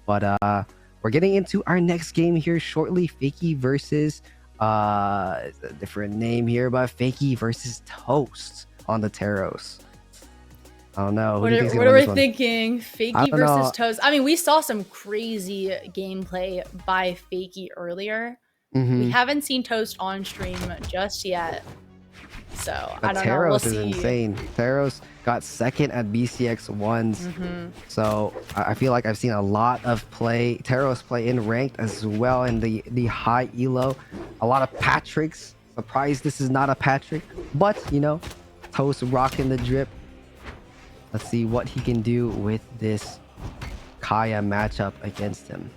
But we're getting into our next game here shortly. Fakey versus it's a different name here, but Fakey versus Toast on the Taros. I don't know. What are we thinking? Fakey versus Toast. I mean, we saw some crazy gameplay by Fakey earlier. We haven't seen Toast on stream just yet. So I don't know. We'll see. Taros is insane. Taros got second at BCX ones. So I feel like I've seen a lot of Taros play in ranked as well in the high elo. A lot of Patricks. Surprised this is not a Patrick, but you know, Toast rocking the drip. Let's see what he can do with this Kaya matchup against him.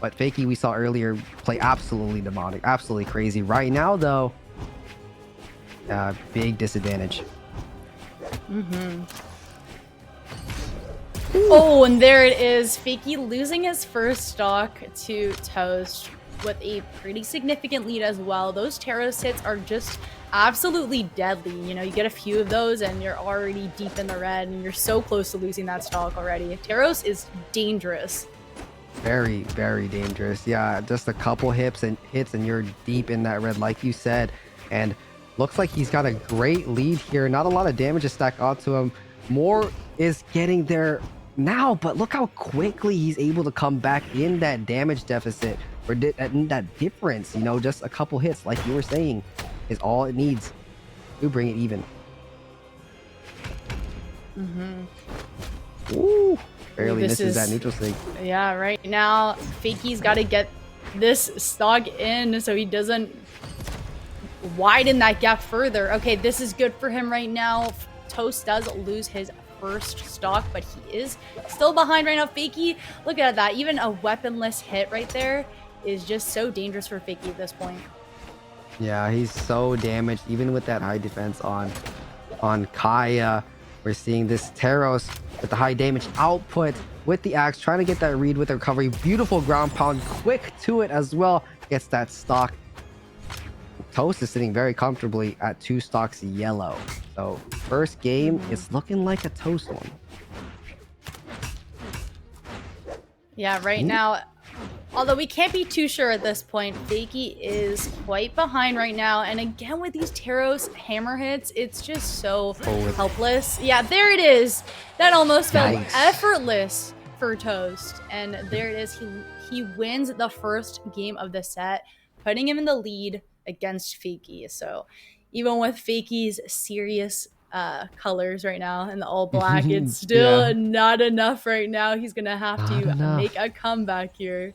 But Fakey, we saw earlier, play absolutely demonic, absolutely crazy. Right now, though, big disadvantage. Oh, and there it is. Fakey losing his first stock to Toast with a pretty significant lead as well. Those Taros hits are just absolutely deadly. You know, you get a few of those and you're already deep in the red and you're so close to losing that stock already. Taros is dangerous. Very, very dangerous. Yeah, just a couple hits and you're deep in that red, like you said. And looks like he's got a great lead here. Not a lot of damage to stack onto him. More is getting there now, but look how quickly he's able to come back in that damage deficit or that difference. You know, just a couple hits, like you were saying, is all it needs to bring it even. Ooh, barely misses that neutral sig. Yeah, right now Fakey's got to get this stock in so he doesn't widen that gap further. Okay, this is good for him right now. Toast does lose his first stock, but he is still behind right now. Fakey, look at that. Even a weaponless hit right there is just so dangerous for Fakey at this point. Yeah, he's so damaged, even with that high defense on Kaya. We're seeing this Taros with the high damage output with the axe, trying to get that read with the recovery. Beautiful ground pound, quick to it as well. Gets that stock. Toast is sitting very comfortably at 2 stocks yellow. So first game is looking like a Toast one. Yeah, right now, although we can't be too sure at this point, Fakey is quite behind right now. And again, with these Taros hammer hits, it's just so helpless. Yeah, there it is. That almost felt effortless for Toast. And there it is. He wins the first game of the set, putting him in the lead against Fakey. So even with Fakey's serious colors right now and the all black, it's still not enough right now. He's gonna have to make a comeback here.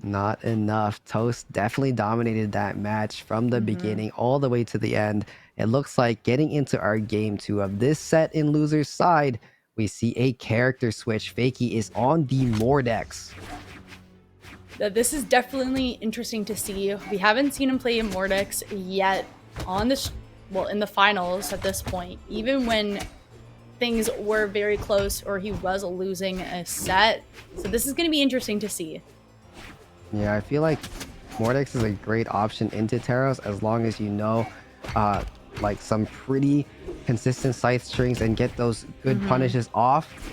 Not enough. Toast definitely dominated that match from the beginning all the way to the end. It looks like getting into our game 2 of this set in loser's side, we see a character switch. Fakey is on the Mordex. This is definitely interesting to see. We haven't seen him play Mordex yet on this, well, in the finals at this point. Even when things were very close or he was losing a set. So this is going to be interesting to see. Yeah, I feel like Mordex is a great option into Taros as long as you know like some pretty consistent side strings and get those good punishes off.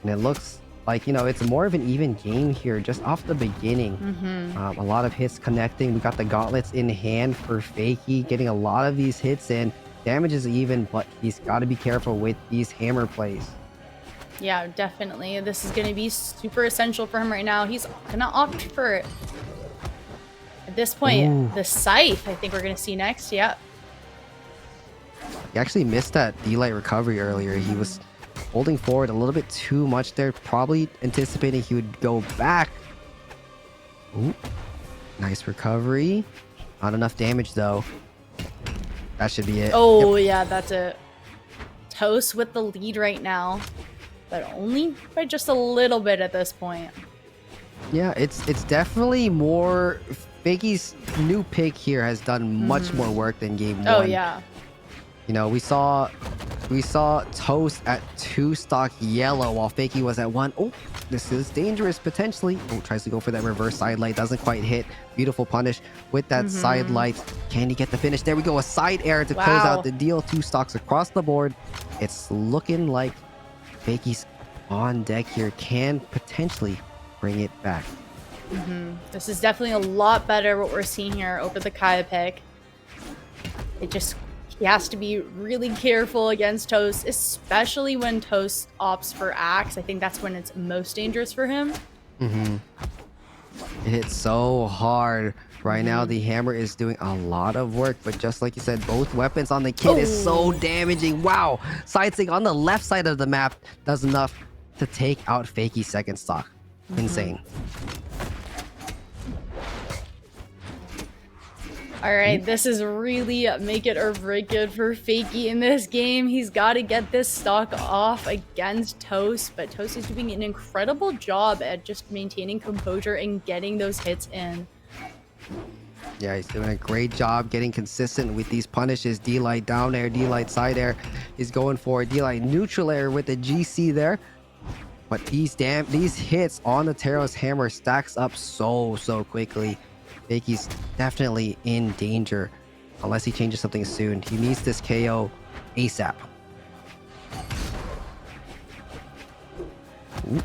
And it looks like, you know, it's more of an even game here just off the beginning. A lot of hits connecting. We got the gauntlets in hand for Fakey, getting a lot of these hits in. Damage is even, but he's got to be careful with these hammer plays. Yeah, definitely. This is going to be super essential for him right now. He's going to opt for, at this point, the Scythe, I think we're going to see next. Yep. He actually missed that D-Light recovery earlier. He was holding forward a little bit too much there, probably anticipating he would go back. Ooh, nice recovery. Not enough damage, though. That should be it. Oh, yeah, that's it. Toast with the lead right now, but only by just a little bit at this point. Yeah, it's definitely more. Fakey's new pick here has done much more work than game 1. Oh, yeah. You know, we saw Toast at 2 stock yellow while Fakey was at 1. Oh, this is dangerous potentially. Oh, tries to go for that reverse side light. Doesn't quite hit. Beautiful punish with that side light. Can he get the finish? There we go. A side air to close out the deal. 2 stocks across the board. It's looking like Fakey's on deck here. Can potentially bring it back. This is definitely a lot better what we're seeing here over the Kaya pick. He has to be really careful against Toast, especially when Toast opts for Axe. I think that's when it's most dangerous for him. It hits so hard. Right now, the hammer is doing a lot of work, but just like you said, both weapons on the kid is so damaging. Wow. Sidesing on the left side of the map does enough to take out Fakey's second stock. Insane. All right, this is really make it or break it for Fakey in this game. He's got to get this stock off against Toast, but Toast is doing an incredible job at just maintaining composure and getting those hits in. Yeah, he's doing a great job getting consistent with these punishes. D-Light down air, D-Light side air. He's going for a D-Light neutral air with the GC there. But these hits on the Taros hammer stacks up so quickly. Fakey's definitely in danger unless he changes something soon. He needs this KO ASAP. Ooh.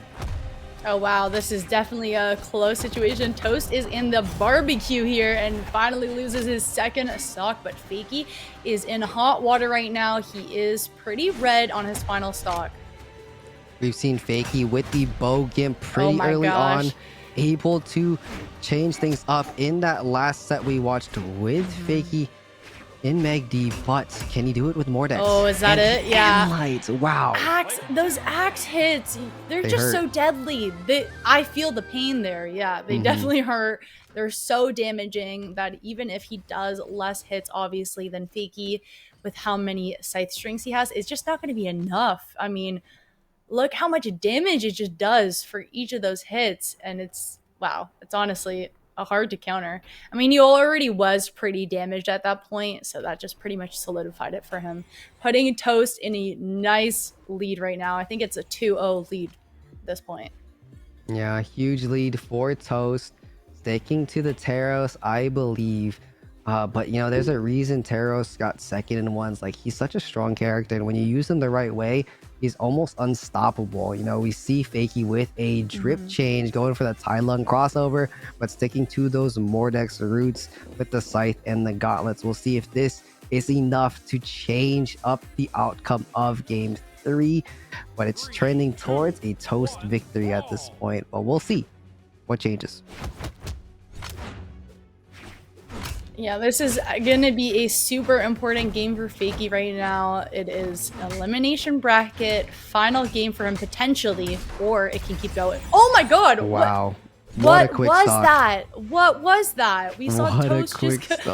Oh wow, this is definitely a close situation. Toast is in the barbecue here and finally loses his second stock, but Fakey is in hot water right now. He is pretty red on his final stock. We've seen Fakey with the bow gimp pretty early on, able to change things up in that last set we watched with Fakey in Meg D, but can he do it with Mordex? Oh, is that it? Yeah. Light. Wow. Those axe hits, they just hurt. So deadly. I feel the pain there. Yeah, they definitely hurt. They're so damaging that even if he does less hits, obviously, than Fakey, with how many scythe strings he has, it's just not going to be enough. I mean, look how much damage it just does for each of those hits. And it's honestly hard to counter. I mean, he already was pretty damaged at that point, so that just pretty much solidified it for him. Putting Toast in a nice lead right now. I think it's a 2-0 lead at this point. Yeah, huge lead for Toast. Sticking to the Taros, I believe. But, you know, there's a reason Taros got second in ones. Like, he's such a strong character, and when you use him the right way, he's almost unstoppable. You know, we see Fakey with a drip change going for the Tai Lung crossover, but sticking to those Mordex roots with the Scythe and the Gauntlets. We'll see if this is enough to change up the outcome of Game 3, but it's trending towards a Toast victory at this point. But we'll see what changes. Yeah, this is going to be a super important game for Fakey right now. It is an elimination bracket, final game for him potentially, or it can keep going. Oh my god! Wow. What was that? What was that? We saw Toast just...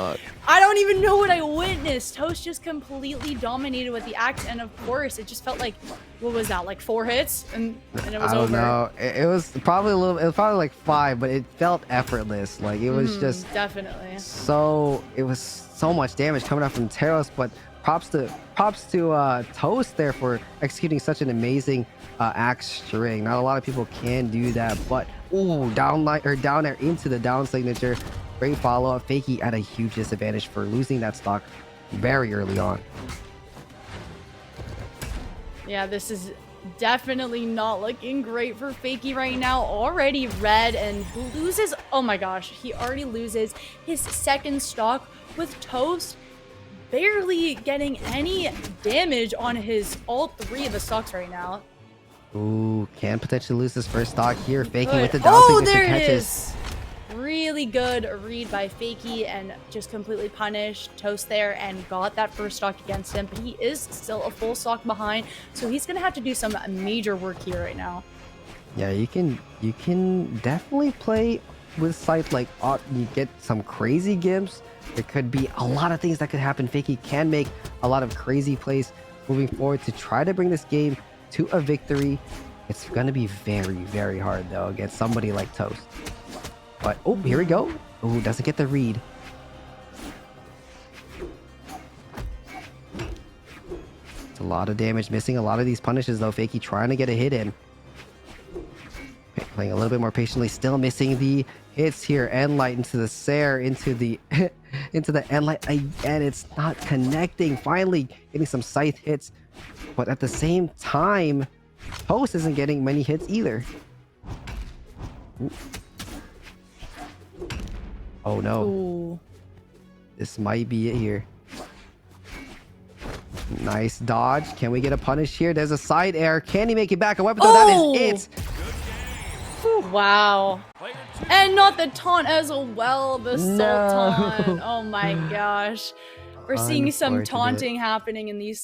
I don't even know what I witnessed. Toast just completely dominated with the axe, and of course, it just felt like, what was that, like 4 hits? And it was over. I don't know. It was probably like 5, but it felt effortless. Like, it was just... Definitely. So, it was so much damage coming out from Taros, but props to Toast there for executing such an amazing axe string. Not a lot of people can do that, but ooh, down there into the down signature. Great follow-up. Fakey at a huge disadvantage for losing that stock very early on. Yeah, this is definitely not looking great for Fakey right now. Already red and loses. Oh my gosh, he already loses his second stock with Toast barely getting any damage on all 3 of the stocks right now. Ooh, can potentially lose his first stock here. Fakey with the down signature catches. There it is. Really good read by Fakey and just completely punished Toast there and got that first stock against him. But he is still a full stock behind, so he's gonna have to do some major work here right now. Yeah, you can definitely play with Scythe. Like, you get some crazy gimps. There could be a lot of things that could happen. Fakey can make a lot of crazy plays moving forward to try to bring this game to a victory. It's gonna be very hard though against somebody like Toast. But oh, here we go. Oh, doesn't get the read. It's a lot of damage, missing a lot of these punishes though. Fakey trying to get a hit in. Playing a little bit more patiently, still missing the hits here. Endlight into the Sair, into the Endlight again. It's not connecting. Finally getting some Scythe hits, but at the same time, Toast isn't getting many hits either. Ooh. Oh no. Ooh. This might be it here. Nice dodge. Can we get a punish here? There's a side air. Can he make it back? A weapon? Oh! That is it. Wow. And not the taunt as well. The salt No. taunt. Oh my gosh. We're seeing some Unfortunate. taunting happening in these